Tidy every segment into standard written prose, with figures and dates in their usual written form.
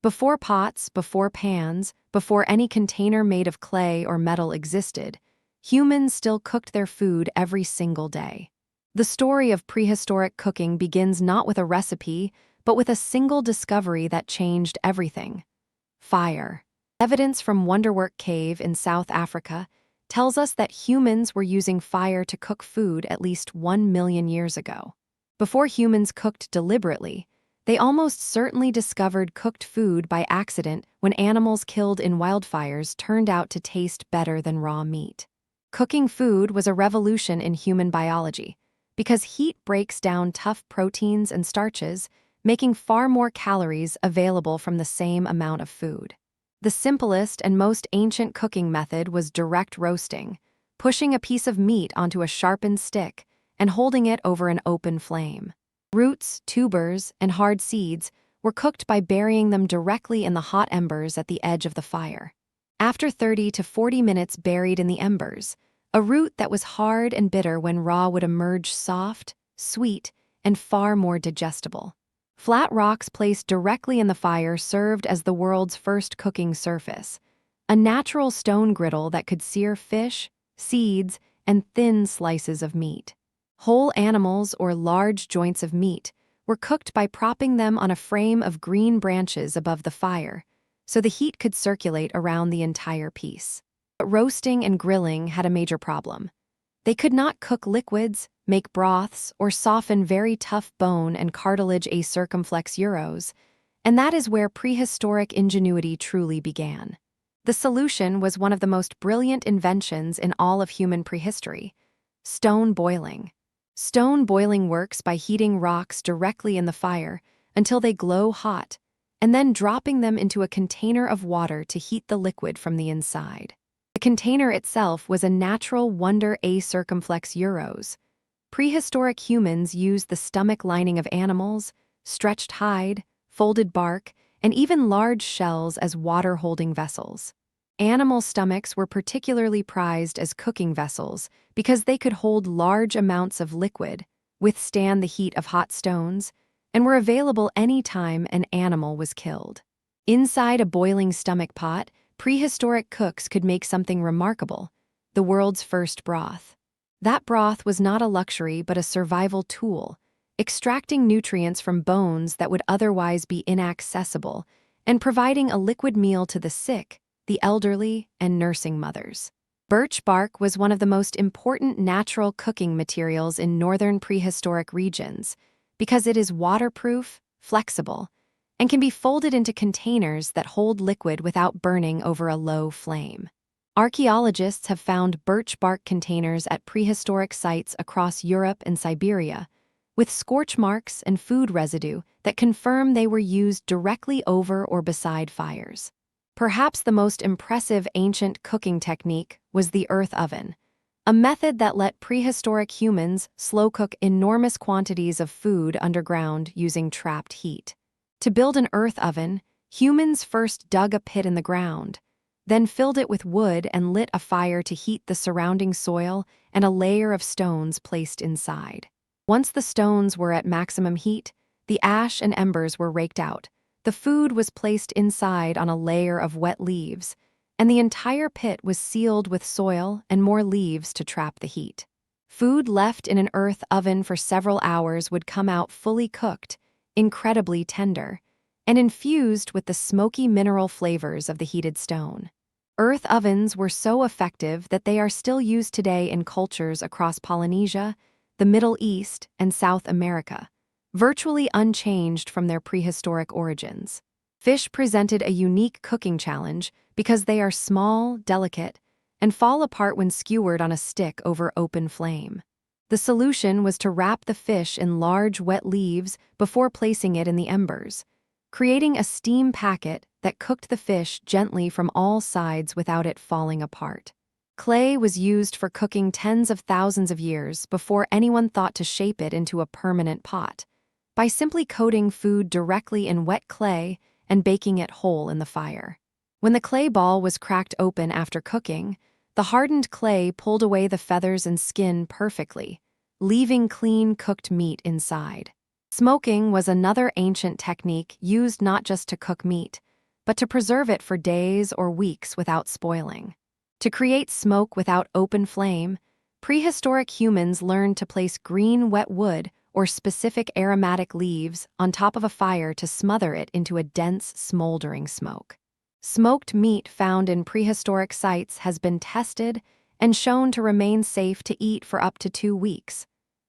Before pots, before pans, before any container made of clay or metal existed, humans still cooked their food every single day. The story of prehistoric cooking begins not with a recipe, but with a single discovery that changed everything: fire. Evidence from Wonderwork Cave in South Africa tells us that humans were using fire to cook food at least 1 million years ago. Before humans cooked deliberately, they almost certainly discovered cooked food by accident when animals killed in wildfires turned out to taste better than raw meat. Cooking food was a revolution in human biology, because heat breaks down tough proteins and starches, making far more calories available from the same amount of food. The simplest and most ancient cooking method was direct roasting, pushing a piece of meat onto a sharpened stick and holding it over an open flame. Roots, tubers, and hard seeds were cooked by burying them directly in the hot embers at the edge of the fire. After 30 to 40 minutes buried in the embers, a root that was hard and bitter when raw would emerge soft, sweet, and far more digestible. Flat rocks placed directly in the fire served as the world's first cooking surface, a natural stone griddle that could sear fish, seeds, and thin slices of meat. Whole animals or large joints of meat were cooked by propping them on a frame of green branches above the fire, so the heat could circulate around the entire piece. But roasting and grilling had a major problem. They could not cook liquids, make broths, or soften very tough bone and cartilage acircumflex gyros, and that is where prehistoric ingenuity truly began. The solution was one of the most brilliant inventions in all of human prehistory: stone boiling. Stone boiling works by heating rocks directly in the fire until they glow hot, and then dropping them into a container of water to heat the liquid from the inside. The container itself was a natural wonder acircumflex gyros. Prehistoric humans used the stomach lining of animals, stretched hide, folded bark, and even large shells as water-holding vessels. Animal stomachs were particularly prized as cooking vessels because they could hold large amounts of liquid, withstand the heat of hot stones, and were available any time an animal was killed. Inside a boiling stomach pot, prehistoric cooks could make something remarkable: the world's first broth. That broth was not a luxury but a survival tool, extracting nutrients from bones that would otherwise be inaccessible and providing a liquid meal to the sick, the elderly, and nursing mothers. Birch bark was one of the most important natural cooking materials in northern prehistoric regions because it is waterproof, flexible, and can be folded into containers that hold liquid without burning over a low flame. Archaeologists have found birch bark containers at prehistoric sites across Europe and Siberia, with scorch marks and food residue that confirm they were used directly over or beside fires. Perhaps the most impressive ancient cooking technique was the earth oven, a method that let prehistoric humans slow cook enormous quantities of food underground using trapped heat. To build an earth oven, humans first dug a pit in the ground, then filled it with wood and lit a fire to heat the surrounding soil and a layer of stones placed inside. Once the stones were at maximum heat, the ash and embers were raked out. The food was placed inside on a layer of wet leaves, and the entire pit was sealed with soil and more leaves to trap the heat. Food left in an earth oven for several hours would come out fully cooked, incredibly tender, and infused with the smoky mineral flavors of the heated stone. Earth ovens were so effective that they are still used today in cultures across Polynesia, the Middle East, and South America, virtually unchanged from their prehistoric origins. Fish presented a unique cooking challenge because they are small, delicate, and fall apart when skewered on a stick over open flame. The solution was to wrap the fish in large wet leaves before placing it in the embers, creating a steam packet that cooked the fish gently from all sides without it falling apart. Clay was used for cooking tens of thousands of years before anyone thought to shape it into a permanent pot, by simply coating food directly in wet clay and baking it whole in the fire. When the clay ball was cracked open after cooking, the hardened clay pulled away the feathers and skin perfectly, leaving clean cooked meat inside. Smoking was another ancient technique used not just to cook meat, but to preserve it for days or weeks without spoiling. To create smoke without open flame, prehistoric humans learned to place green wet wood or specific aromatic leaves on top of a fire to smother it into a dense, smoldering smoke. Smoked meat found in prehistoric sites has been tested and shown to remain safe to eat for up to 2 weeks,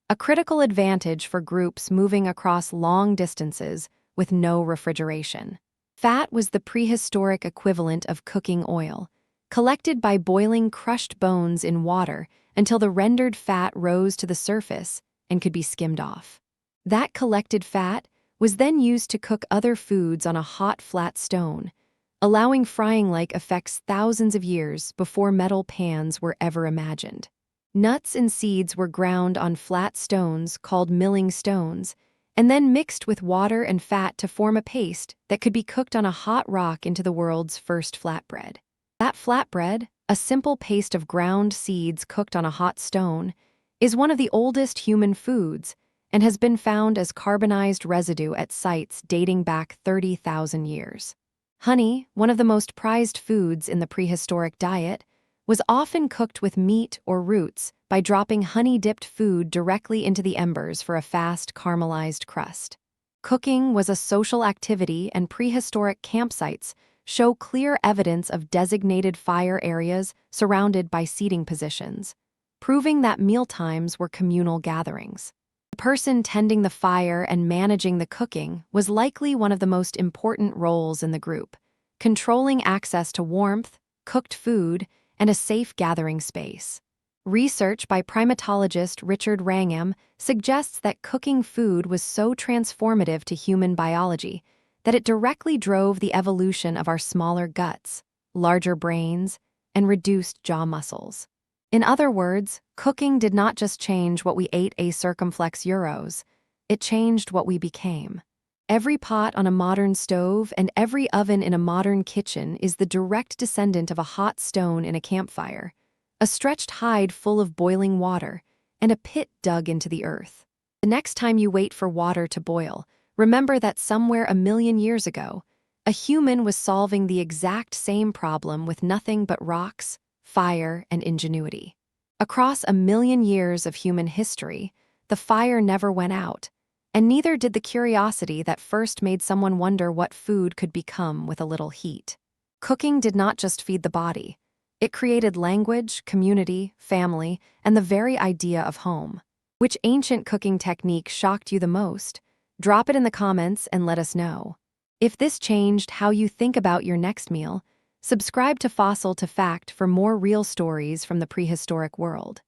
a critical advantage for groups moving across long distances with no refrigeration. Fat was the prehistoric equivalent of cooking oil, collected by boiling crushed bones in water until the rendered fat rose to the surface and could be skimmed off. That collected fat was then used to cook other foods on a hot, flat stone, allowing frying-like effects thousands of years before metal pans were ever imagined. Nuts and seeds were ground on flat stones called milling stones, and then mixed with water and fat to form a paste that could be cooked on a hot rock into the world's first flatbread. That flatbread, a simple paste of ground seeds cooked on a hot stone, is one of the oldest human foods and has been found as carbonized residue at sites dating back 30,000 years. Honey, one of the most prized foods in the prehistoric diet, was often cooked with meat or roots by dropping honey-dipped food directly into the embers for a fast, caramelized crust. Cooking was a social activity, and prehistoric campsites show clear evidence of designated fire areas surrounded by seating positions, proving that mealtimes were communal gatherings. The person tending the fire and managing the cooking was likely one of the most important roles in the group, controlling access to warmth, cooked food, and a safe gathering space. Research by primatologist Richard Wrangham suggests that cooking food was so transformative to human biology that it directly drove the evolution of our smaller guts, larger brains, and reduced jaw muscles. In other words, cooking did not just change what we ate a circumflex euros, it changed what we became. Every pot on a modern stove and every oven in a modern kitchen is the direct descendant of a hot stone in a campfire, a stretched hide full of boiling water, and a pit dug into the earth. The next time you wait for water to boil, remember that somewhere 1,000,000 years ago, a human was solving the exact same problem with nothing but rocks, fire, and ingenuity. Across 1,000,000 years of human history, the fire never went out, and neither did the curiosity that first made someone wonder what food could become with a little heat. Cooking did not just feed the body. It created language, community, family, and the very idea of home. Which ancient cooking technique shocked you the most? Drop it in the comments and let us know. If this changed how you think about your next meal, subscribe to Fossil to Fact for more real stories from the prehistoric world.